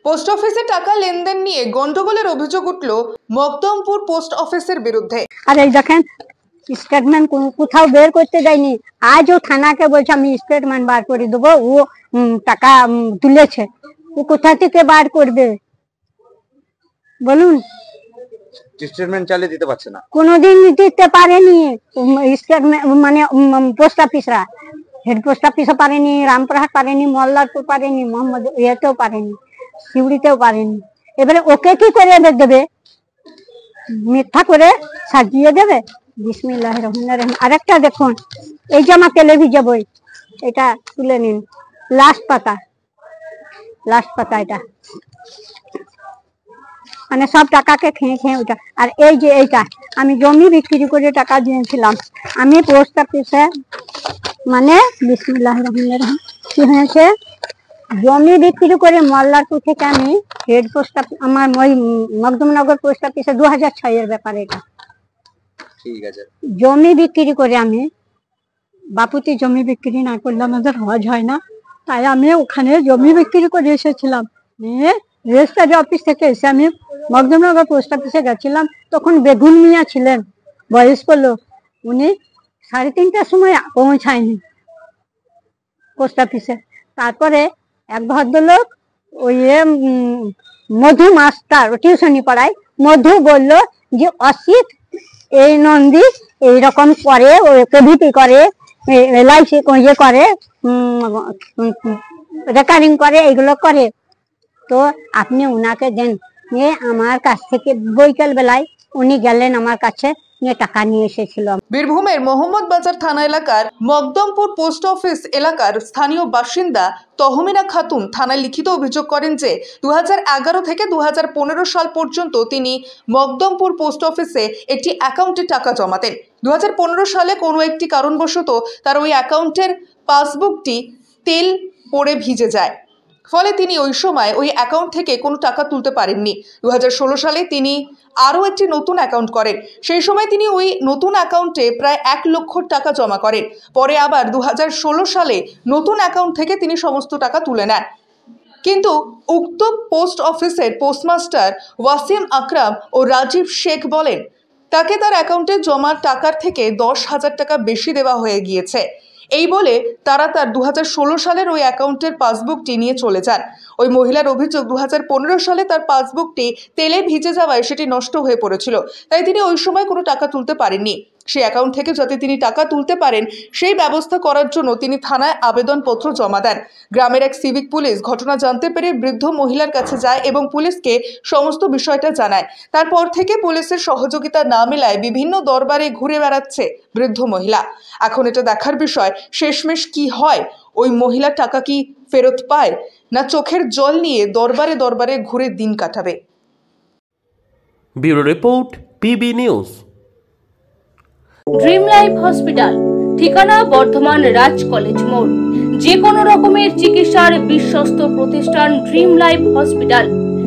Post অফিসে টাকা লেনদেন নিয়ে গন্ডগোলের অভিযোগ উঠল মকদমপুর পোস্ট অফিসের বিরুদ্ধে। আর এই দেখেন স্টেটমেন্ট কোথাও বের করতে যায়নি, আজও থানাকে বলছে আমি স্টেটমেন্ট বার করে দেবো, ও টাকা তুলেছে, ও কোথা থেকে বার করবে বলুন? স্টেটমেন্ট চালিয়ে দিতে পারছে না, কোনোদিন দিতে পারেনি মানে পোস্ট অফিসরা, হেড পোস্ট অফিসও পারেনি, রামপুরহাট পারেনি, মল্লারপুর পারেনি, মোহাম্মদ ইয়েতেও পারেনি, শিউড়িতেও পারেনি। এবারে ওকে কি করে দেবে? মিথ্যা করে সাজিয়ে দেবে। বিসমিল্লাহির রহমানির রহিম। আরেকটা দেখুন, এই যে আমার টেলিভিশন বই, এটা তুলে নিন, লাস্ট পাতা এটা মানে সব টাকাকে খেয়ে ওটা। আর এই যে এইটা আমি জমি বিক্রি করে টাকা দিয়েছিলাম, আমি পোস্ট অফিসে মানে বিসমিল্লাহির রহমানির রহিম কি হয়েছে, জমি বিক্রি করে মল্লারপুর থেকে আমি হেড পোস্ট অফিস, আমার ওই মকদমনগর পোস্ট অফিসে 2006 এর ব্যাপার এটা। ঠিক আছে, জমি বিক্রি করে আমি বাপুতি জমি বিক্রি না করলে আমাদের হজ হয় না, তাই আমি ওখানে জমি বিক্রি করে এসেছিলাম। রেজিস্ট্রারি অফিস থেকে এসে আমি মকদমনগর পোস্ট অফিসে গেছিলাম, তখন বেগুন মিয়া ছিলেন, বয়স্ক লোক, উনি 3:30টার সময় পৌঁছায়নি পোস্ট অফিসে। তারপরে এক ভদ্রলোক ওই মধু মাস্টার টিউশনি পড়ায়, মধু বলল যে অসিত এই নন্দী এইরকম করে, কেভিটি করে, এলআইসি ইয়ে করে, রেকারিং করে, এগুলো করে, তো আপনি উনাকে দেন। নিয়ে আমার কাছ থেকে বৈকাল বেলায় উনি গেলেন আমার কাছে, নিয়ে টাকা নিয়ে এসেছিল। বীরভূমের মোহাম্মদ বাজার থানা এলাকার মকদমপুর পোস্ট অফিস এলাকার স্থানীয় বাসিন্দা তহমিনা খাতুন থানায় লিখিত অভিযোগ করেন যে 2011 থেকে 2015 সাল পর্যন্ত তিনি মকদমপুর পোস্ট অফিসে একটি অ্যাকাউন্টে টাকা জমাতেন। 2015 সালে কোনো একটি কারণবশত তার ওই অ্যাকাউন্টের পাসবুকটি তেল পড়ে ভিজে যায়, ফলে তিনি ওই সময় ওই অ্যাকাউন্ট থেকে কোনো টাকা তুলতে পারেননি। 2016 সালে তিনি আরও একটি নতুন অ্যাকাউন্ট করেন, সেই সময় তিনি ওই নতুন অ্যাকাউন্টে প্রায় 1 লক্ষ টাকা জমা করেন। পরে আবার 2016 সালে নতুন অ্যাকাউন্ট থেকে তিনি সমস্ত টাকা তুলে নেন, কিন্তু উক্ত পোস্ট অফিসের পোস্টমাস্টার ওয়াসিম আকরাম ও রাজীব শেখ বলেন তাকে তার অ্যাকাউন্টে জমা টাকার থেকে 10,000 টাকা বেশি দেওয়া হয়ে গিয়েছে। এই বলে তারা তার 2016 সালের ওই অ্যাকাউন্টের পাসবুকটি নিয়ে চলে যান। ওই মহিলার অভিযোগ 2015 সালে তার পাসবুকটি তেলে ভিজে যাওয়ায় সেটি নষ্ট হয়ে পড়েছিল, তাই তিনি ওই সময় কোনো টাকা তুলতে পারেননি। সেই অ্যাকাউন্ট থেকে যাতে তিনি টাকা তুলতে পারেন সেই ব্যবস্থা করার জন্য তিনি থানায় আবেদনপত্র জমা দেন। গ্রামের এক সিভিক পুলিশ ঘটনা জানতে পেরে বৃদ্ধ মহিলার কাছে যায় এবং পুলিশকে সমস্ত বিষয়টা জানায়। তারপর থেকে পুলিশের সহযোগিতা না মেলায় বিভিন্ন দরবারে ঘুরে বেড়াচ্ছে বৃদ্ধ মহিলা। এখন এটা দেখার বিষয় শেষমেশ কি হয়, ওই মহিলা টাকা কি ফেরত পায় না চোখের জল নিয়ে দরবারে দরবারে ঘুরে দিন কাটাবে। Bureau report, PB news. Dream life hospital, ঠিকানা বর্ধমান রাজ কলেজ মোড়। যে কোনো রকমের চিকিৎসার বিশ্বস্ত প্রতিষ্ঠান ড্রিম লাইফ হসপিটাল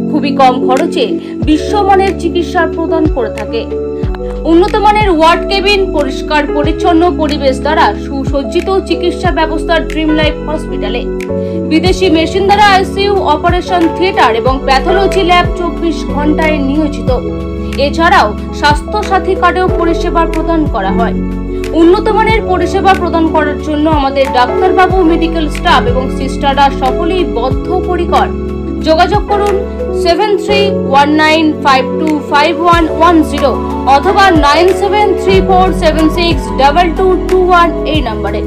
খুবই কম খরচে বিশ্বমানের চিকিৎসা প্রদান করে থাকে। উন্নত মানের ওয়ার্ড কেবিন, পরিষ্কার পরিচ্ছন্ন পরিবেশ দ্বারা সুসজ্জিত চিকিৎসা ব্যবস্থা ড্রিম লাইফ হসপিটালে। বিদেশি মেশিন দ্বারা আইসিইউ, অপারেশন থিয়েটার এবং প্যাথোলজি ল্যাব 24 ঘন্টায় নিয়োজিত। এছাড়াও স্বাস্থ্য সাথী কার্ডেও পরিষেবা প্রদান করা হয়। উন্নত মানের পরিষেবা প্রদান করার জন্য আমাদের ডাক্তারবাবু, মেডিকেল স্টাফ এবং সিস্টাররা সকলেই বদ্ধপরিকর। যোগাযোগ করুন 7319525110 অথবা 9734762221 এই নম্বরে।